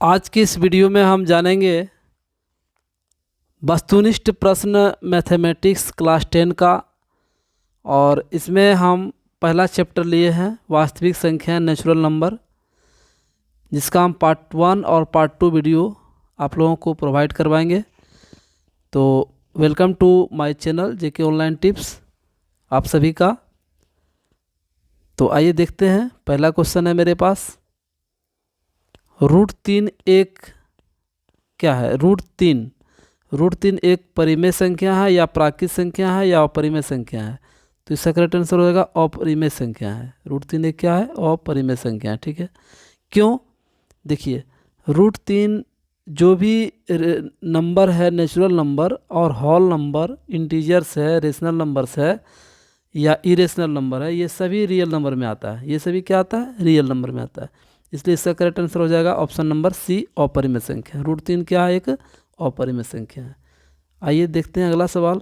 आज की इस वीडियो में हम जानेंगे वस्तुनिष्ठ प्रश्न मैथमेटिक्स क्लास 10 का। और इसमें हम पहला चैप्टर लिए हैं वास्तविक संख्या नेचुरल नंबर, जिसका हम पार्ट 1 और पार्ट 2 वीडियो आप लोगों को प्रोवाइड करवाएंगे। तो welcome to my channel JK online tips आप सभी का। तो आइए देखते हैं, पहला क्वेश्चन है मेरे पास। √3 एक क्या है? √3 एक परिमेय संख्या है या प्राकृत संख्या है या अपरिमेय संख्या है? तो इसका करेक्ट आंसर हो जाएगा अपरिमेय संख्या है। √3 एक क्या है? अपरिमेय संख्या है। ठीक है, क्यों? देखिए, √3 जो भी नंबर है, नेचुरल नंबर और होल नंबर, इंटीजर्स है, रेशनल नंबर्स है या इरेशनल नंबर है, ये सभी रियल नंबर में आता है। ये सभी क्या आता है? रियल नंबर में आता है। इसलिए इसका करेक्ट आंसर हो जाएगा ऑप्शन नंबर सी, अपरिमेय संख्या। √3 क्या है? एक अपरिमेय संख्या है। आइए देखते हैं अगला सवाल।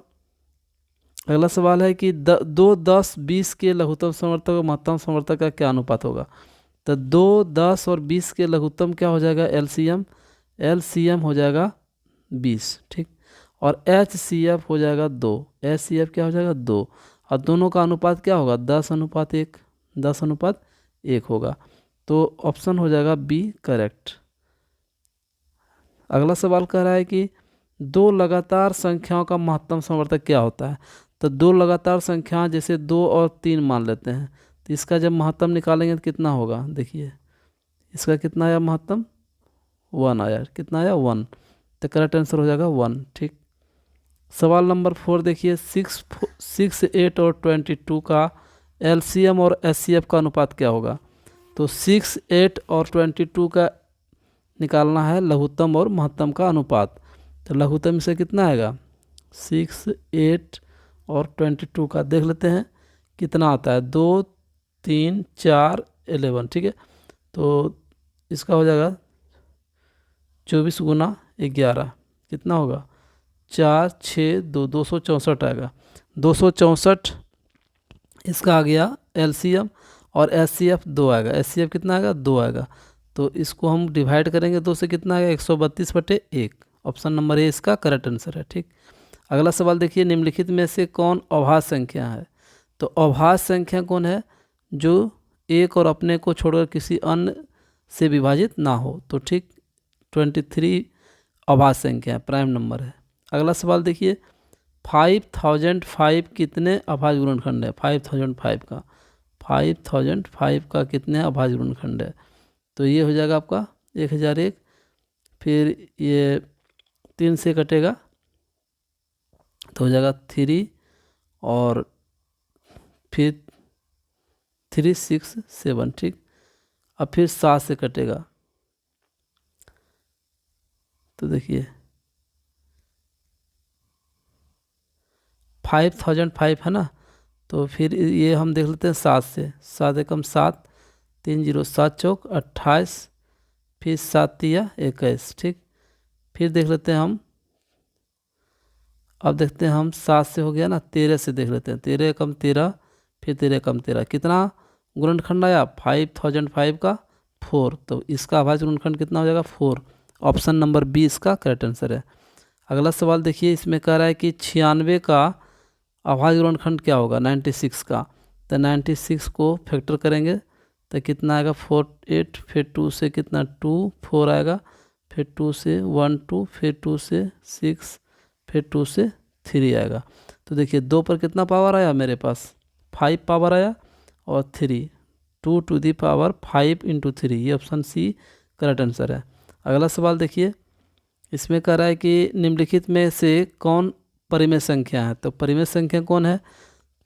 अगला सवाल है कि 2, 10, 20 के लघुत्तम समवर्तक और महत्तम समवर्तक का क्या अनुपात होगा? तो 2, 10 और 20 के लघुत्तम क्या हो जाएगा? एलसीएम हो जाएगा 20। ठीक, और एचसीएफ हो जाएगा 2। एचसीएफ क्या हो जाएगा? 2। और दोनों का अनुपात क्या होगा? 10:1। 10:1 होगा। तो ऑप्शन हो जाएगा बी करेक्ट। अगला सवाल कह रहा है कि दो लगातार संख्याओं का महत्तम समवर्तक क्या होता है? तो दो लगातार संख्याएं जैसे 2 और 3 मान लेते हैं, तो इसका जब महत्तम निकालेंगे तो कितना होगा? देखिए, इसका कितना आया महत्तम? 1 आया। कितना आया? 1। तो करेक्ट आंसर हो जाएगा 1। ठीक, सवाल नंबर 4 देखिए। 6, 8 और 22 का एलसीएम और एचसीएफ का अनुपात क्या होगा? तो 6, 8 और 22 का निकालना है लघुत्तम और महत्तम का अनुपात। तो लघुत्तम से कितना आएगा? 6, 8 और 22 का देख लेते हैं कितना आता है। 2, 3, 4, 11। ठीक है, तो इसका हो जाएगा 24 गुना 11 कितना होगा? 4, 6, 2, 264 आएगा। 264 इसका आ गया एलसीएम और एचसीएफ 2 आएगा। एचसीएफ कितना आएगा? 2 आएगा। तो इसको हम डिवाइड करेंगे 2 से, कितना आएगा? 132/1। ऑप्शन नंबर ए इसका करेक्ट आंसर है। ठीक, अगला सवाल देखिए। निम्नलिखित में से कौन अभाज्य संख्या है? तो अभाज्य संख्या कौन है? जो एक और अपने को छोड़कर किसी अन्य से विभाजित ना हो। तो ठीक, 23 अभाज्य संख्या है, प्राइम नंबर है। अगला सवाल देखिए। 5005 कितने अभाज्य गुणनखंड है? 5005 का कितने अभाज्य गुणनखंड है? तो ये हो जाएगा आपका 1001। फिर ये 3 से कटेगा तो हो जाएगा 3, और फिर 3, 6, 7। ठीक, अब फिर 7 से कटेगा तो देखिए 5005 है ना। तो फिर ये हम देख लेते हैं 7 से। 7 एकम 7, 3 0 7 चौक 28, फिर 7 तिया 21। ठीक, फिर देख लेते हैं हम। अब देखते हैं हम 7 से हो गया ना, 13 से देख लेते हैं। 13 एकम 13, फिर 13 एकम 13, कितना गुणनखंड आया? 5005 का 4। तो इसका अभाज्य गुणनखंड कितना हो जाएगा? 4। ऑप्शन नंबर बी इसका करेक्ट आंसर है। अगला सवाल देखिए। इसमें कह रहा है कि 96 का अभाज्य गुणनखंड क्या होगा? 96 का। तो 96 को फैक्टर करेंगे तो कितना आएगा? 48, फिर 2 से कितना? 2, 4 आएगा, फिर 2 से 1 2, फिर 2 से 6, फिर 2 से 3 आएगा। तो देखिए 2 पर कितना पावर आया मेरे पास? 5 पावर आया, और 3, 2 टू दी पावर 5 × 3। ये ऑप्शन सी करेक्ट आंसर है। अगला सवाल देखिए। इसमें कह रहा है कि निम्नलिखित में से कौन परिमेय संख्या है? तो परिमेय संख्या कौन है?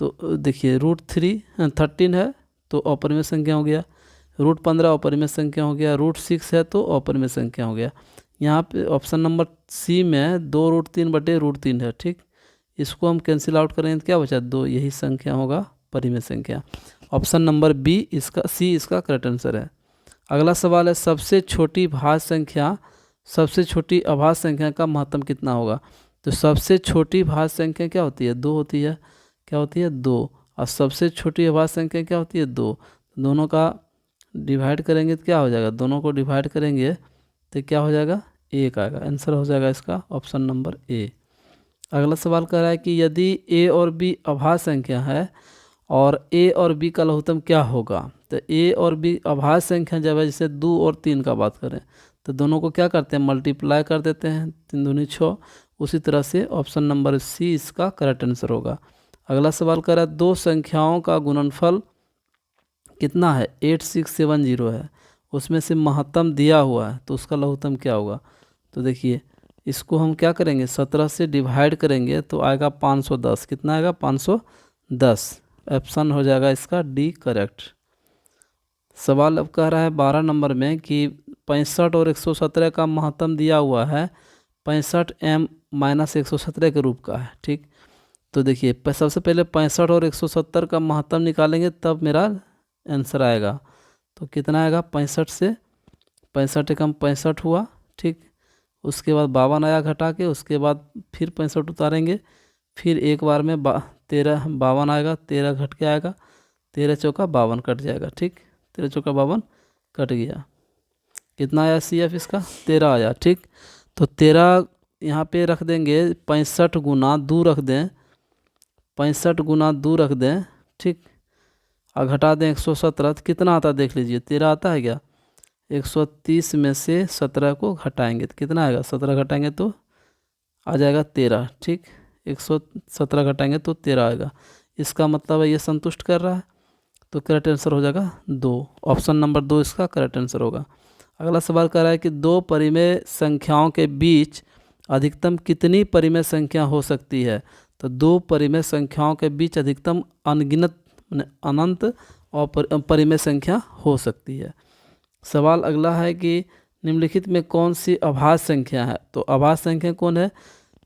तो देखिए √13 है तो अपरिमेय संख्या हो गया। √15 अपरिमेय संख्या हो गया। √6 है तो अपरिमेय संख्या हो गया। यहाँ पे ऑप्शन नंबर सी में 2√3/√3 है। ठीक, इसको हम कैंसिल आउट करेंगे तो क्या बचा? 2। यही संख्या होगा परिमेय संख्या। ऑप्शन नंबर बी इसका, सी इसका करेक्ट आंसर है। अगला सवाल है। सबसे छोटी भाज्य संख्या, सबसे छोटी अभाज्य संख्या का महत्तम कितना होगा? तो सबसे छोटी भाज्य संख्या क्या होती है? 2 होती है। क्या होती है? 2। और सबसे छोटी अभाज्य संख्या क्या होती है? 2। दोनों का डिवाइड करेंगे तो क्या हो जाएगा? दोनों को डिवाइड करेंगे तो क्या हो जाएगा, 1 आएगा। आंसर हो जाएगा इसका ऑप्शन नंबर ए। अगला सवाल कह रहा है कि यदि ए और बी अभाज्य संख्या है और ए और बी का लघुत्तम क्या होगा। तो ए और बी अभाज्य संख्या जब है, जैसे 2 और 3 का बात करें तो दोनों को क्या करते हैं, मल्टीप्लाई कर देते हैं, 3 दूनी 6। उसी तरह से ऑप्शन नंबर सी इसका करेक्ट आंसर होगा। अगला सवाल कर रहा है दो संख्याओं का गुणनफल कितना है, 8670 है, उसमें से महत्तम दिया हुआ है तो उसका लघुत्तम क्या होगा। तो देखिए इसको हम क्या करेंगे, 17 से डिवाइड करेंगे तो आएगा 510। कितना आएगा, 510। ऑप्शन हो जाएगा इसका डी करेक्ट। सवाल अब कह रहा है 12 नंबर में कि 65 और 117 का महत्तम दिया हुआ है, 65 m - 117 के रूप का है। ठीक, तो देखिए सबसे पहले 65 और 170 का महत्तम निकालेंगे तब मेरा आंसर आएगा। तो कितना आएगा, 65 से 65 एकम 65 हुआ। ठीक, उसके बाद 52 आया घटा के, उसके बाद फिर 65 उतारेंगे, फिर एक बार में 52 आएगा, 13 घट के आएगा, 13 चौका 52 कट जाएगा। ठीक, 13 चौका 52 कट गया। कितना आया सी एफ इसका, 13 आया। ठीक, तो 13 यहाँ पे रख देंगे, 65 गुना 2 रख दें, 65 गुना 2 रख दें। ठीक, और घटा दें 117, तो कितना आता है देख लीजिए, 13 आता है क्या। 130 में से 17 को घटाएंगे तो कितना आएगा, 17 घटाएंगे तो आ जाएगा 13। ठीक, 117 घटाएंगे तो 13 आएगा। इसका मतलब है ये संतुष्ट कर रहा है, तो करेक्ट आंसर हो जाएगा 2। ऑप्शन नंबर 2 इसका करेक्ट आंसर होगा। अगला सवाल कर रहा है कि दो परिमेय संख्याओं के बीच अधिकतम कितनी परिमेय संख्या हो सकती है। तो दो परिमेय संख्याओं के बीच अधिकतम अनगिनत अनंत और परिमेय संख्या हो सकती है। सवाल अगला है कि निम्नलिखित में कौन सी अभाज्य संख्या है। तो अभाज्य संख्या कौन है,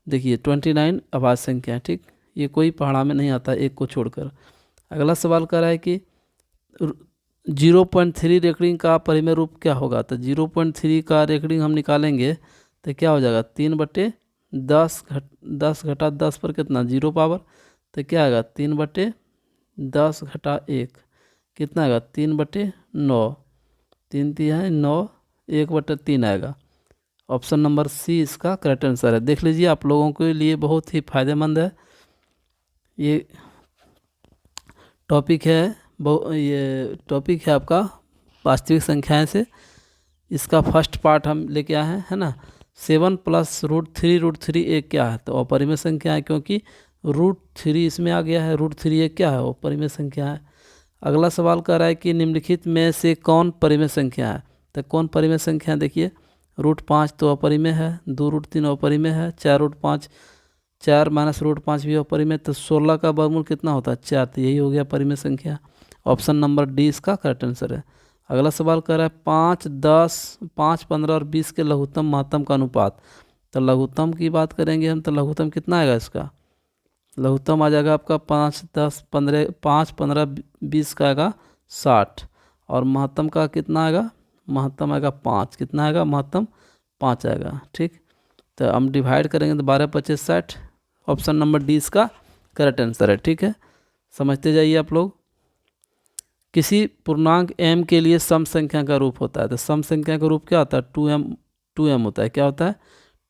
देखिए 29 अभाज्य संख्या है। ठीक, ये कोई पढ़ा में नहीं आता एक को छोड़कर। अगला सवाल कर रहा है कि 0.3 रेकरिंग का परिमेय रूप क्या होगा। तो 0.3 का रेकरिंग हम निकालेंगे तो क्या हो जाएगा, 3/10 घटा 10 पर कितना 0 पावर, तो क्या आएगा 3/10 घटा 1 कितना आएगा 3/9, 3 3 है 9, 1/3 आएगा। ऑप्शन नंबर सी इसका करेक्ट आंसर है। देख लीजिए आप लोगों के लिए बहुत ही फायदेमंद है ये टॉपिक है। ये टॉपिक है आपका वास्तविक संख्याएं से। इसका फर्स्ट पार्ट हम लेके आए हैं, है ना। 7 + √3 एक क्या है, तो अपरिमेय संख्या है, क्योंकि √3 इसमें आ गया है। √3 एक क्या है, अपरिमेय संख्या है। अगला सवाल कर रहा है कि निम्नलिखित में से कौन परिमेय संख्या है। तो कौन परिमेय संख्या है, देखिए √5 तो अपरिमेय है, 2√3 अपरिमेय है, 4√5 4 - √5 भी अपरिमेय, तो 16 का वर्गमूल कितना होता है 4, तो यही हो गया परिमेय संख्या। ऑप्शन नंबर डी इसका करेक्ट आंसर है। अगला सवाल कर रहा है 5, 10, 5, 15 और 20 के लघुत्तम महत्तम का अनुपात। तो लघुत्तम की बात करेंगे हम, तो लघुत्तम कितना आएगा इसका, लघुत्तम आ जाएगा आपका 5, 10, 15, 5, 15, 20 का आएगा 60, और महत्तम का कितना आएगा, महत्तम आएगा 5। कितना आएगा, महत्तम 5 आएगा। ठीक, तो हम डिवाइड करेंगे तो 12, 25, 60। ऑप्शन नंबर डी इसका करेक्ट आंसर है। ठीक है, समझते जाइए आप लोग। किसी पूर्णांक m के लिए सम संख्या का रूप होता है। तो सम संख्या का रूप क्या होता है, 2m होता है। क्या होता है,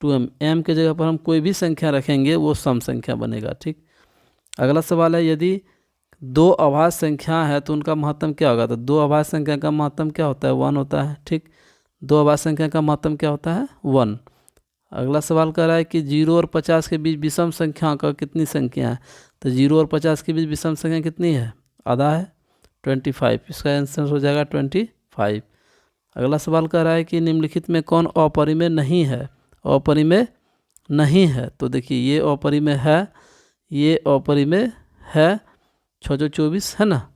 2m। m के जगह पर हम कोई भी संख्या रखेंगे वो सम संख्या बनेगा। ठीक, अगला सवाल है यदि दो अभाज्य संख्या है तो उनका महत्तम क्या होगा। तो दो अभाज्य संख्या का महत्तम क्या होता है, 1 होता है। ठीक, दो अभाज्य संख्या का महत्तम क्या होता है, 1। अगला सवाल कर रहा है कि 0 और 50 के बीच विषम संख्या का कितनी संख्या है। तो 0 और 50 के बीच विषम संख्या कितनी है, आधा है, 25। इसका आंसर हो जाएगा 25। अगला सवाल कर रहा है कि निम्नलिखित में कौन अपरिमेय नहीं है। अपरिमेय नहीं है, तो देखिए ये अपरिमेय है, ये अपरिमेय है, 6 24 है ना।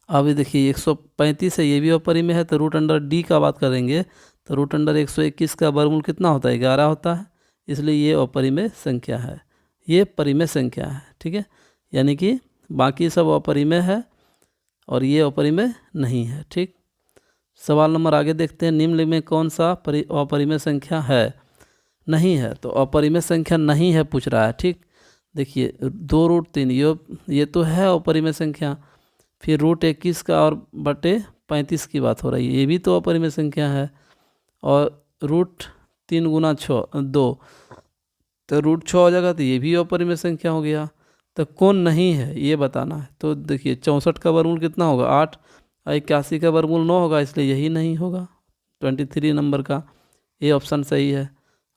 अभी देखिए 135 है, ये भी अपरिमेय है। तो √d का बात करेंगे तो √121 का वर्गमूल कितना होता है, 11 होता है। इसलिए ये अपरिमेय संख्या है, ये परिमेय संख्या है। ठीक है, यानी कि बाकी सब अपरिमेय है और ये अपरिमेय नहीं है। ठीक, सवाल नंबर आगे देखते हैं, निम्न में कौन सा अपरिमेय संख्या है, नहीं है। तो अपरिमेय संख्या नहीं है पूछ रहा है। ठीक, देखिए 2√3 ये तो है अपरिमेय संख्या। फिर √21 का और /35 की बात हो रही है, ये भी तो अपरिमेय संख्या है। और रूट 3 गुना 2 तो रूट 6 हो जाएगा, तो ये भी अपरिमेय संख्या हो गया। तो कौन नहीं है ये बताना है। तो देखिए 64 का वर्गमूल कितना होगा 8, 81 का वर्गमूल 9 होगा, इसलिए यही नहीं होगा 23 नंबर का, ये ऑप्शन सही है।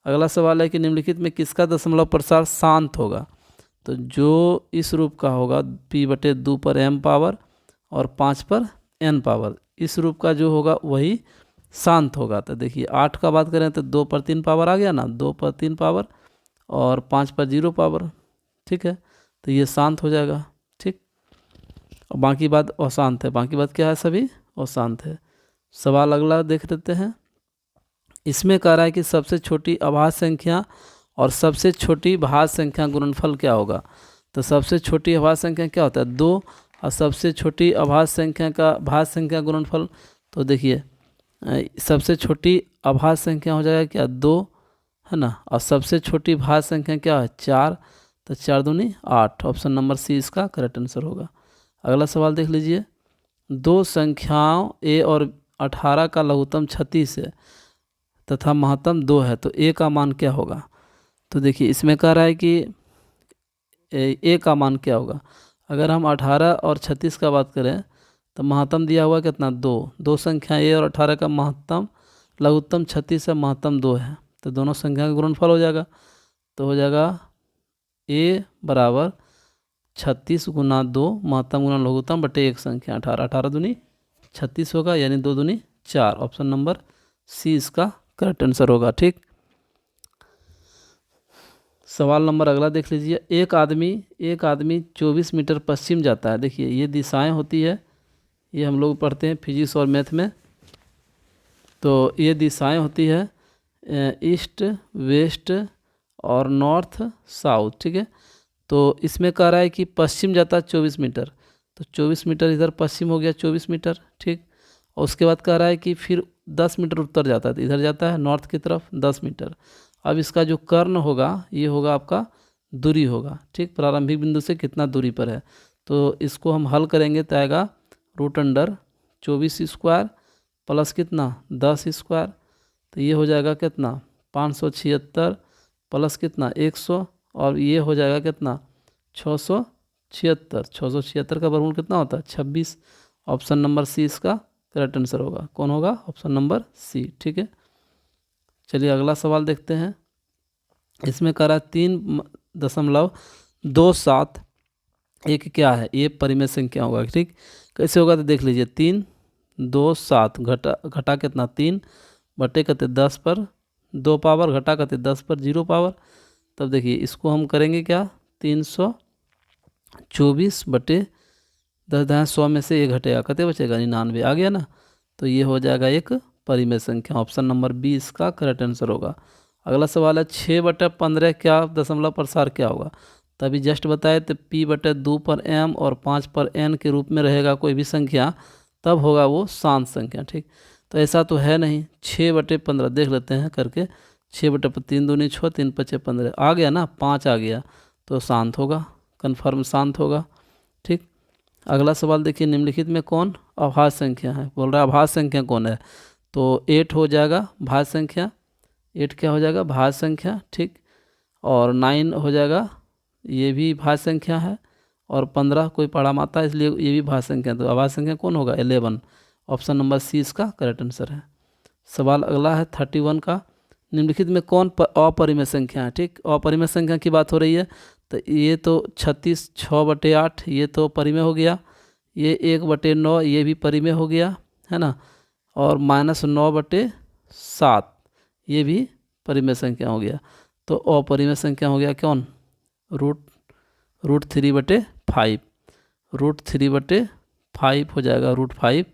अगला सवाल है कि निम्नलिखित में किसका दशमलव प्रसार शांत होगा। तो जो इस रूप का होगा p/2 पर m पावर और 5 पर n पावर, इस रूप का जो होगा वही शांत होगा। तो देखिए 8 का बात करें तो 2 पर 3 पावर आ गया ना, 2 पर 3 पावर और 5 पर 0 पावर, ठीक है, तो ये शांत हो जाएगा। ठीक, और बाकी बात अशांत है, बाकी बात क्या है सभी अशांत है। सवाल अगला देख लेते हैं। इसमें कह रहा है कि सबसे छोटी अभाज्य संख्या और सबसे छोटी भाज्य संख्या गुणनफल क्या होगा। तो सबसे छोटी अभाज्य संख्या क्या होता है 2, और सबसे छोटी अभाज्य संख्या का भाज्य संख्या गुणनफल, तो देखिए सबसे छोटी अभाज्य संख्या हो जाएगा क्या 2, है ना, और सबसे छोटी भाज्य संख्या क्या है 4, तो 4 दूनी 8, ऑप्शन नंबर सी इसका करेक्ट आंसर होगा। अगला सवाल देख लीजिए। दो संख्याओं a और 18 का लघुत्तम 36 है तथा महत्तम 2 है, तो a का मान क्या होगा। तो देखिए इसमें कह रहा है कि a का मान क्या होगा। अगर हम 18 और 36 का बात करें तो महत्तम दिया हुआ कितना 2, दो संख्या a और 18 का महत्तम लघुत्तम 36 है, महत्तम 2 है, तो दोनों संख्या का गुणनफल हो जाएगा। तो हो जाएगा a बराबर 36 गुना 2 महत्तम गुना लघुत्तम बटे एक संख्या 18, 18 दूनी 36 होगा, यानी 2 दूनी 4, ऑप्शन नंबर सी इसका करेक्ट आंसर होगा। ठीक, सवाल नंबर अगला देख लीजिए। एक आदमी 24 मीटर पश्चिम जाता है। देखिए ये दिशाएं होती है, ये हम लोग पढ़ते हैं फिजिक्स और मैथ में। तो ये दिशाएं होती है ईस्ट, वेस्ट और नॉर्थ, साउथ, ठीक है। तो इसमें कह रहा है कि पश्चिम जाता है 24 मीटर, तो 24 मीटर इधर पश्चिम हो गया 24 मीटर, ठीक। और उसके बाद कह रहा है कि फिर 10 मीटर उत्तर जाता है, तो इधर जाता है नॉर्थ की तरफ 10 मीटर। अब इसका जो कर्ण होगा ये होगा आपका दूरी होगा, ठीक, प्रारंभिक बिंदु से कितना दूरी पर है। तो इसको हम हल करेंगे तो आएगा √24² प्लस कितना 10 स्क्वायर, तो ये हो जाएगा कितना 576 प्लस कितना 100, और ये हो जाएगा कितना 676। 676 का वर्गमूल कितना होता है 26, ऑप्शन नंबर सी इसका करेक्ट आंसर होगा। कौन होगा ऑप्शन नंबर सी, ठीक है। चलिए अगला सवाल देखते हैं। इसमें कह रहा है 3.27 एक क्या है, ये परिमेय संख्या होगा, ठीक। कैसे होगा तो देख लीजिए 3.27 घटा कितना 3 बटे कहते 10 पर 2 पावर, घटा कहते 10 पर 0 पावर। तब देखिए इसको हम करेंगे क्या 324 बटे 10 100 में से ये घटेगा, कहते बचेगा 99, आ गया ना। तो ये हो जाएगा एक परिमेय संख्या, ऑप्शन नंबर बी इसका करेक्ट आंसर होगा। अगला सवाल है 6/15 क्या दशमलव प्रसार क्या होगा। तभी जस्ट बताए तो p/2 पर m और 5 पर n के रूप में रहेगा कोई भी संख्या, तब होगा वो शांत संख्या, ठीक। तो ऐसा तो है नहीं। 6/15 देख लेते हैं करके, 6/3 दूनी 6, 3 5 15 आ गया ना, 5 आ गया, तो शांत होगा, कन्फर्म शांत होगा, ठीक। अगला सवाल देखिए। निम्नलिखित में कौन अभाज्य संख्या है, बोल रहा है अभाज्य संख्या कौन है। तो 8 हो जाएगा भाज्य संख्या, 8 क्या हो जाएगा भाज्य संख्या, ठीक। और 9 हो जाएगा, ये भी भाज्य संख्या है, और 15 कोई पढ़ा माता है इसलिए ये भी भाज्य संख्या, तो अभाज्य संख्या कौन होगा 11, ऑप्शन नंबर सी इसका करेक्ट आंसर है। सवाल अगला है 31 का। निम्नलिखित में कौन अपरिमेय संख्या है, ठीक। अपरिमेय संख्या की बात हो रही है, तो ये तो 36 6/8 ये तो परिमेय हो गया, ये 1/9 ये भी परिमेय हो गया, है ना, और -9/7 ये भी परिमेय संख्या हो गया। तो अपरिमेय संख्या हो गया कौन √3/5, √3/5 हो जाएगा √5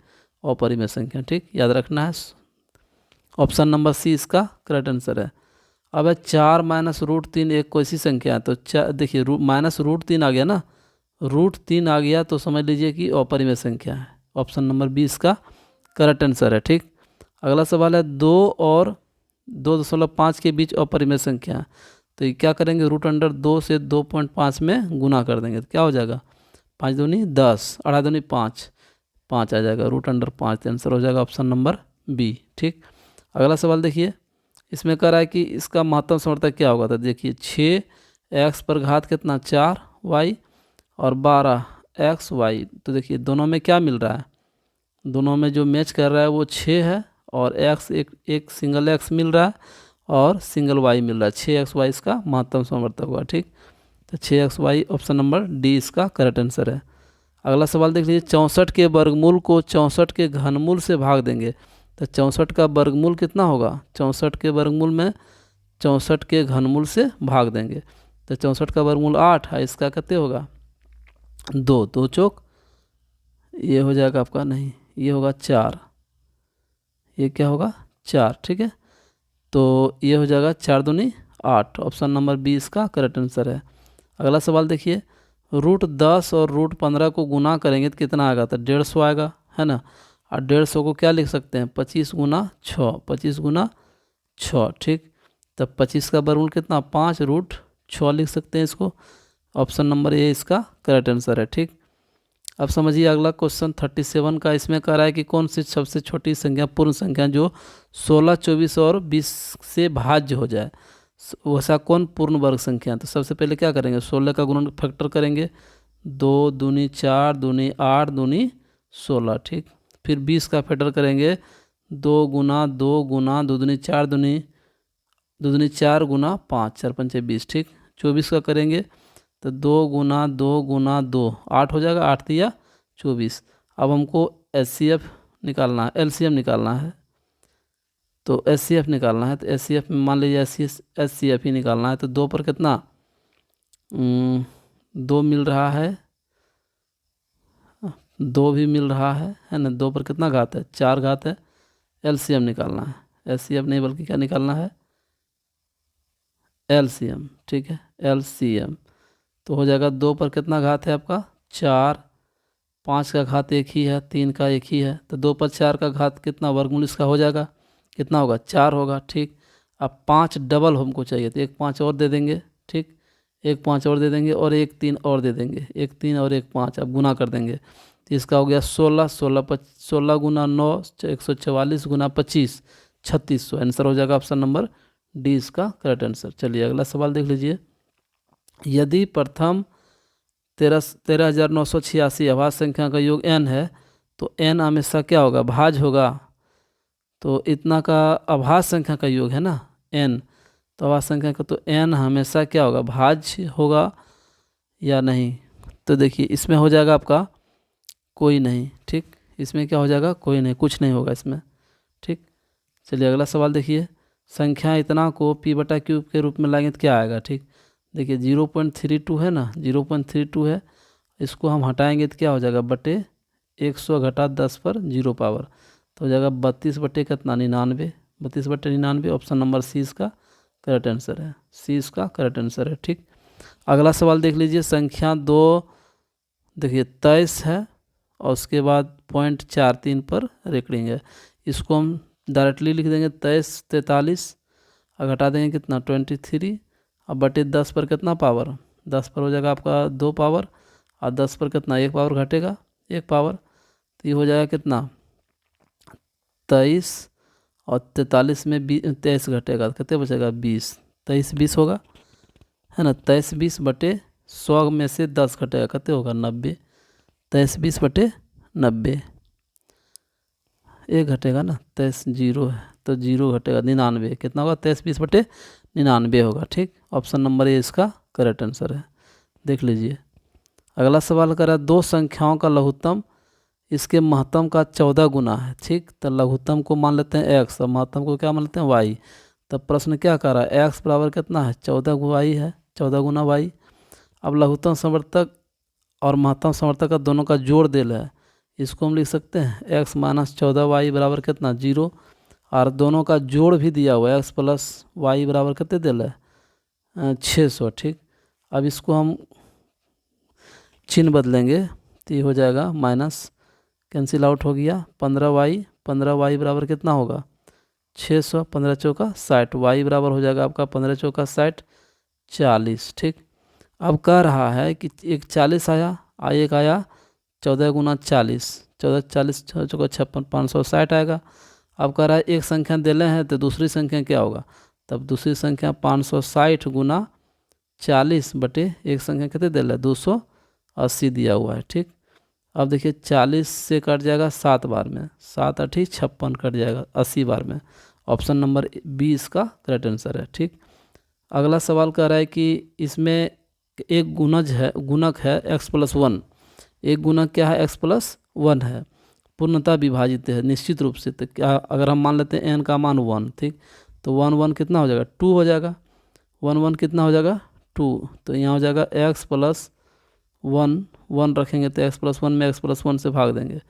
अपरिमेय संख्या, ठीक, याद रखना है। ऑप्शन नंबर सी इसका करेक्ट आंसर है। अब है 4 - √3 एक कोई सी संख्या है, तो देखिए -√3 आ गया ना, √3 आ गया तो समझ लीजिए कि अपरिमेय संख्या है, ऑप्शन नंबर बी इसका करेक्ट आंसर है, ठीक। अगला सवाल है 2 और 2.5 के बीच अपरिमेय संख्या है, तो ये क्या करेंगे √2 से 2.5 में गुना कर देंगे, तो क्या हो जाएगा 5 दूनी 10, 8 दूनी 5, 5 आ जाएगा √5, आंसर हो जाएगा ऑप्शन नंबर बी, ठीक। अगला सवाल देखिए, इसमें कह रहा है कि इसका महत्तम समर्थक क्या होगा। तो देखिए 6x पर घात कितना 4y और 12xy। तो देखिए दोनों में क्या मिल रहा है, दोनों में जो मैच कर रहा है वो 6 है और x एक सिंगल x मिल रहा है और सिंगल y मिल रहा है। 6xy इसका महत्तम समर्थक होगा। ठीक, तो 6xy ऑप्शन नंबर डी इसका करेक्ट आंसर है। अगला सवाल देख लीजिए, 64 के वर्गमूल को 64 के घनमूल से भाग देंगे। तो 64 का वर्गमूल कितना होगा, 64 के वर्गमूल में 64 के घनमूल से भाग देंगे। तो 64 का वर्गमूल 8 है, इसका कितने होगा 2, 2 चौक ये हो जाएगा आपका, नहीं ये होगा 4, ये क्या होगा 4। ठीक है, तो ये हो जाएगा 4 दूनी 8, ऑप्शन नंबर बी इसका करेक्ट आंसर है। अगला सवाल देखिए, √10 और √15 को गुना करेंगे तो कितना आएगा। तो 150 आएगा, है ना। और 150 को क्या लिख सकते हैं 25 गुना 6, 25 गुना 6। ठीक, तब 25 का वर्गमूल कितना 5 √6 लिख सकते हैं इसको। ऑप्शन नंबर ए इसका करेक्ट आंसर है। ठीक, अब समझिए अगला क्वेश्चन 37 का। इसमें कह रहा है कि कौन सी सबसे छोटी संख्या पूर्ण संख्या जो 16, 24 और 20 से भाज्य हो जाए, वैसा कौन पूर्ण वर्ग संख्या। तो सबसे पहले क्या करेंगे 16 का गुणन फैक्टर करेंगे, 2 दूनी 4 दूनी 8 दूनी 16। ठीक, फिर 20 का फैक्टर करेंगे, 2 गुना 2 गुना 2 दूनी 4 दूनी 4 गुना 5, 4 पंचे 20। ठीक, 24 का करेंगे तो 2 गुना 2 गुना 2 8 हो जाएगा, 8 दिया 24। अब हमको HCF निकालना है, LCM निकालना है। तो HCF निकालना है, तो HCF में मान लीजिए HCF ही निकालना है। तो 2 पर कितना 2 मिल रहा है, 2 भी मिल रहा है ना। 2 पर कितना घात है 4 घात है। LCM निकालना है, HCF नहीं बल्कि क्या निकालना है LCM। ठीक है, LCM तो हो जाएगा 2 पर कितना घात है आपका 4, 5 का घात 1 ही है, 3 का 1 ही है। तो 2 पर 4 का घात कितना वर्गमूल इसका हो जाएगा, कितना होगा 4 होगा। ठीक, अब 5 डबल हमको चाहिए तो 1 5 और दे देंगे। ठीक, 1 5 और दे देंगे और 1 3 और दे देंगे, 1 3 और 1 5। अब गुना कर देंगे तो इसका हो गया 16, 16 गुना 9 144 गुना 25 3600। आंसर हो जाएगा ऑप्शन नंबर डी इसका करेक्ट आंसर। चलिए अगला सवाल देख लीजिए, यदि प्रथम 13,986 अभाज्य संख्या का योग n है तो n हमेशा क्या होगा भाज्य होगा। तो इतना का अभाज्य संख्या का योग है ना n, तो अभाज्य संख्या का तो n हमेशा क्या होगा भाज्य होगा या नहीं। तो देखिए इसमें हो जाएगा आपका कोई नहीं। ठीक, इसमें क्या हो जाएगा कोई नहीं, कुछ नहीं होगा इसमें। ठीक, चलिए अगला सवाल देखिए, संख्या इतना को p/क्यूब के रूप में लाएंगे तो क्या आएगा। ठीक, देखिए 0.32 है ना, 0.32 है, इसको हम हटाएंगे तो क्या हो जाएगा बटे 100 घटा 10 पर 0 पावर, तो हो जाएगा 32 बटे कितना 99, 32 बटे 99। ऑप्शन नंबर सी इसका करेक्ट आंसर है, सी इसका करेक्ट आंसर है। ठीक, अगला सवाल देख लीजिए, संख्या 2 देखिए 23 है और उसके बाद 0.43 पर रेकरिंग है। इसको हम डायरेक्टली लिख देंगे 23 43 और घटा देंगे कितना 23 अब बटे 10 पर कितना पावर, 10 पर हो जाएगा आपका 2 पावर और 10 पर कितना 1 पावर घटेगा 1 पावर। तो ये हो जाएगा कितना 23 और 43 में 23 घटेगा तो कितने बचेगा 20, 23 20 होगा, है ना। 23 20 बटे 100 में से 10 घटेगा कितने होगा 90, 23 20 बटे 90, 1 घटेगा ना 23 0 है तो 0 घटेगा 99, कितना होगा 23 20 बटे 99 होगा। ठीक, ऑप्शन नंबर ए इसका करेक्ट आंसर है। देख लीजिए अगला सवाल कर रहा है, 2 संख्याओं का लघुत्तम इसके महत्तम का 14 गुना है। ठीक, तो लघुत्तम को मान लेते हैं x और महत्तम को क्या मान लेते हैं y। तब प्रश्न क्या कर रहा है x बराबर कितना है 14 y है, 14 गुना y। अब लघुत्तम समर्थक और महत्तम समर्थक का दोनों का जोड़ दिया है, इसको हम लिख सकते हैं x - 14y बराबर कितना 0 और दोनों का जोड़ भी दिया हुआ है x + y बराबर कितने दिया है 600। ठीक, अब इसको हम चिन्ह बदलेंगे तो ये हो जाएगा माइनस, कैंसिल आउट हो गया 15y बराबर कितना होगा 600, 15 चौका 60, y बराबर हो जाएगा आपका 15 चौका 60 40। ठीक, अब कह रहा है कि एक 40 आया एक आया 14 गुना 40, 14 40 चौका 56 560 आएगा अब कह रहा है एक संख्या दिले हैं तो दूसरी संख्या क्या होगा, तब दूसरी संख्या 560 गुना 40 बटे एक संख्या कितने दिला है 280 दिया हुआ है। ठीक, अब देखिए 40 से कट जाएगा 7 बार में, 7 8 56 कट जाएगा 80 बार में। ऑप्शन नंबर बी इसका करेक्ट आंसर है। ठीक, अगला सवाल कह रहा है कि इसमें एक गुणक है x+1। एक गुणक क्या है x+1 है, पूर्णतः विभाजित है निश्चित रूप से। तो क्या अगर हम मान लेते हैं n का मान 1, ठीक, तो 1 1 कितना हो जाएगा 2 हो जाएगा, 1 1 कितना हो जाएगा 2। तो यहाँ हो जाएगा x+1, 1 रखेंगे तो x+1 में x+1 से भाग देंगे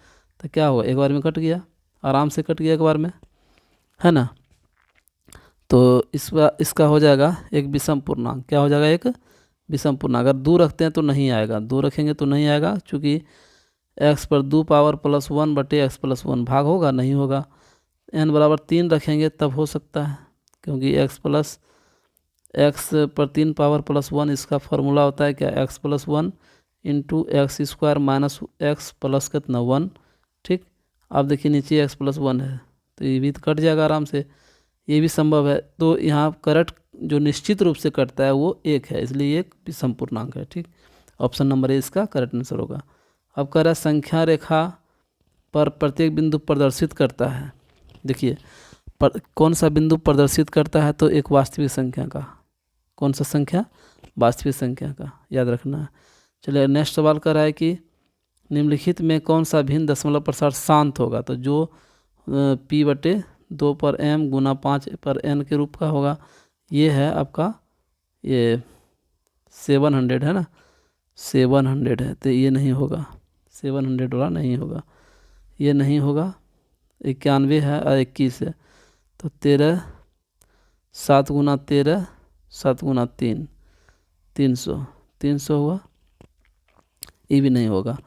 तो क्या होगा, एक बार में कट गया, आराम से कट गया एक बार में, है ना। तो इसका हो जाएगा एक विषम पूर्णांक। क्या हो जाएगा, एक विषम पूर्णांक। अगर 2 रखते हैं तो नहीं आएगा, 2 रखेंगे तो नहीं आएगा, चूँकि x पर 2 पावर +1 बटे x+1 भाग होगा, नहीं होगा। n बराबर 3 रखेंगे तब हो सकता है, क्योंकि x पर 3 पावर +1 इसका फॉर्मूला होता है क्या, x+1 into x² minus x plus कितना 1। ठीक, अब देखिए नीचे x+1 है तो ये भी तो कट जाएगा आराम से, ये भी संभव है। तो यहाँ करेक्ट जो निश्चित रूप से कटता है वो 1 है, इसलिए एक विषम पूर्णांक है। ठीक, ऑप्शन नंबर ए इसका करेक्ट आंसर होगा। अब कह रहा है संख्या रेखा पर प्रत्येक बिंदु प्रदर्शित करता है। देखिए कौन सा बिंदु प्रदर्शित करता है, तो एक वास्तविक संख्या का। कौन सा संख्या, वास्तविक संख्या का, याद रखना है। चलिए नेक्स्ट सवाल कर रहा है कि निम्नलिखित में कौन सा भिन्न दशमलव प्रसार शांत होगा, तो जो p/2 पर m गुना 5 पर n के रूप का होगा। ये है आपका ये 700 है ना, 700 है तो ये नहीं होगा, 700 वाला नहीं होगा, ये नहीं होगा। 91 है और 21 है तो 13, 7 गुना 13, 7 गुना 3, 300 हुआ, ये भी नहीं होगा।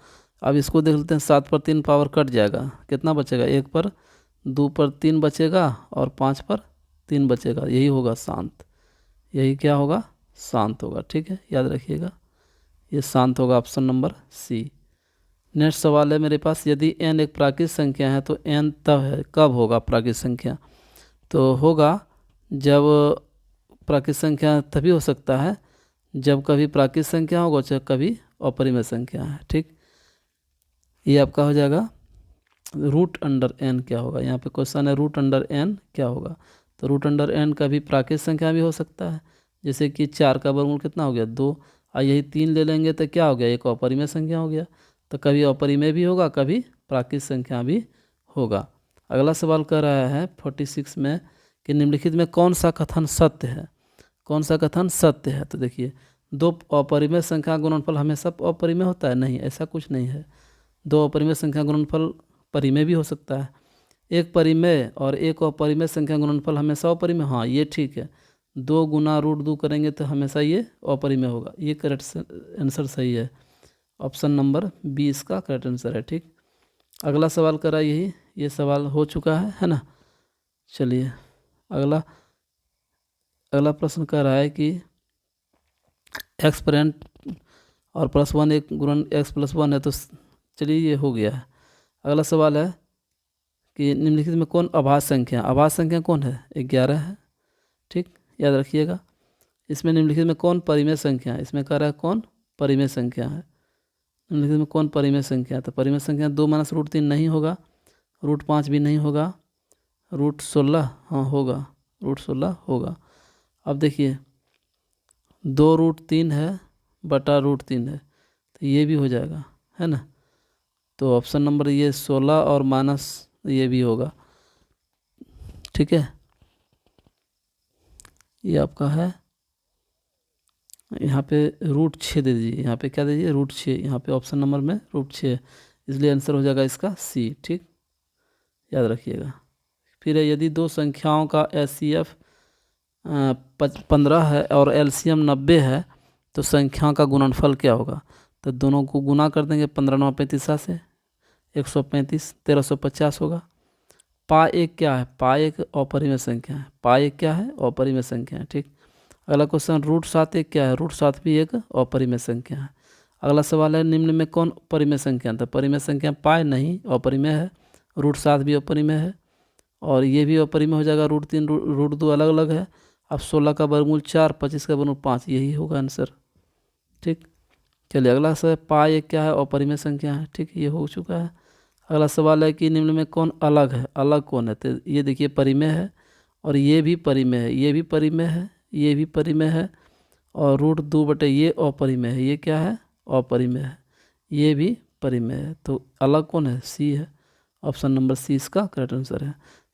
अब इसको देख लेते हैं, 7 पर 3 पावर कट जाएगा, कितना बचेगा, 1 पर 2 पर 3 बचेगा और 5 पर 3 बचेगा, यही होगा शांत। यही क्या होगा, शांत होगा। ठीक है, याद रखिएगा ये शांत होगा, ऑप्शन नंबर सी। नेक्स्ट सवाल है मेरे पास, यदि n एक प्राकृतिक संख्या है तो n तब है कब होगा प्राकृतिक संख्या, तो होगा जब प्राकृतिक संख्या तभी हो सकता है जब कभी प्राकृतिक संख्या होगा चाहे कभी अपरिमेय संख्या है। ठीक, ये आपका हो जाएगा √n क्या होगा, यहाँ पे क्वेश्चन है √n क्या होगा, तो √n कभी प्राकृतिक संख्या भी हो सकता है, जैसे कि 4 का वर्गमूल कितना हो गया 2, और यही 3 ले लेंगे तो क्या हो गया, एक अपरिमेय संख्या हो गया। तो कभी अपरिमेय भी होगा, कभी प्राकृतिक संख्या भी होगा। अगला सवाल कर रहा है 46 में कि निम्नलिखित में कौन सा कथन सत्य है, कौन सा कथन सत्य है। तो देखिए 2 अपरिमेय संख्या गुणनफल हमेशा अपरिमेय होता है, नहीं, ऐसा कुछ नहीं है। 2 अपरिमेय संख्या गुणनफल परिमेय भी हो सकता है। एक परिमेय और एक अपरिमेय संख्या गुणनफल हमेशा अपरिमेय, हाँ ये ठीक है। 2 गुना √2 करेंगे तो हमेशा ये अपरिमेय होगा, ये करेक्ट आंसर सही है। ऑप्शन नंबर बी इसका करेक्ट आंसर है। ठीक, अगला सवाल करा यही, ये सवाल हो चुका है ना। चलिए अगला प्रश्न कह रहा है कि x पर n और +1 एक गुणन x+1 है, तो चलिए ये हो गया है। अगला सवाल है कि निम्नलिखित में कौन अभाज्य संख्या, अभाज्य संख्या कौन है, 11 है। ठीक, याद रखिएगा। इसमें निम्नलिखित में कौन परिमेय संख्या है, इसमें कह रहा है कौन परिमेय संख्या है। निम्नलिखित में कौन परिमेय संख्या है, तो परिमेय संख्या 2 - √3 नहीं होगा, √5 भी नहीं होगा, √16 हाँ होगा, √16 होगा। अब देखिए 2√3 है बटा √3 है तो ये भी हो जाएगा, है ना। तो ऑप्शन नंबर ये 16 और माइनस ये भी होगा। ठीक है, ये आपका है, यहाँ पे √6 दे दीजिए, यहाँ पे क्या दीजिए √6, यहाँ पे ऑप्शन नंबर में √6, इसलिए आंसर हो जाएगा इसका सी। ठीक, याद रखिएगा। फिर यदि दो संख्याओं का HCF 15 है और LCM 90 है तो संख्याओं का गुणनफल क्या होगा, तो दोनों को गुना कर देंगे 15 9 35 से 135 1350 होगा। पा एक क्या है, पा एक अपरिमेय संख्या है, पा एक क्या है अपरिमेय संख्या है। ठीक, अगला क्वेश्चन √7 एक क्या है, √7 भी एक अपरिमेय संख्या है। अगला सवाल है निम्न में कौन परिमेय संख्या, तो परिमेय संख्या पाए नहीं अपरिमेय है, √7 भी अपरिमेय है। और ये भी अपरिमेय हो जाएगा, √3 √2 अलग अलग है। अब 16 का वर्गमूल 4, 25 का वर्गमूल 5, यही होगा आंसर। ठीक, चलिए अगला सवाल, पाई क्या है, अपरिमेय संख्या है। ठीक, ये हो चुका है। अगला सवाल है कि निम्न में कौन अलग है, अलग कौन है। तो ये देखिए परिमेय है, और ये भी परिमेय है, ये भी परिमेय है, ये भी परिमेय है, और √2 बटे ये अपरिमेय है। ये क्या है, अपरिमेय है, ये भी परिमेय है। तो अलग कौन है, सी है। ऑप्शन नंबर सी इसका करेक्ट आंसर है।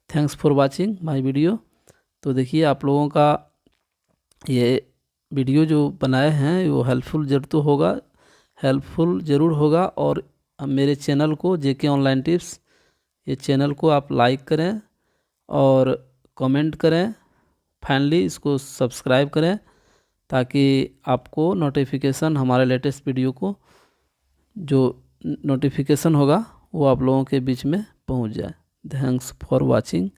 Thanks for watching my video. तो देखिए आप लोगों का ये वीडियो जो बनाए हैं वो हेल्पफुल ज़रूर होगा। और मेरे चैनल को जेके ऑनलाइन टिप्स, ये चैनल को आप लाइक करें और कमेंट करें, फाइनली इसको सब्सक्राइब करें, ताकि आपको नोटिफिकेशन, हमारे लेटेस्ट वीडियो को जो नोटिफिकेशन होगा वो आप लोगों के बीच में पहुंच जाए। Thanks for watching.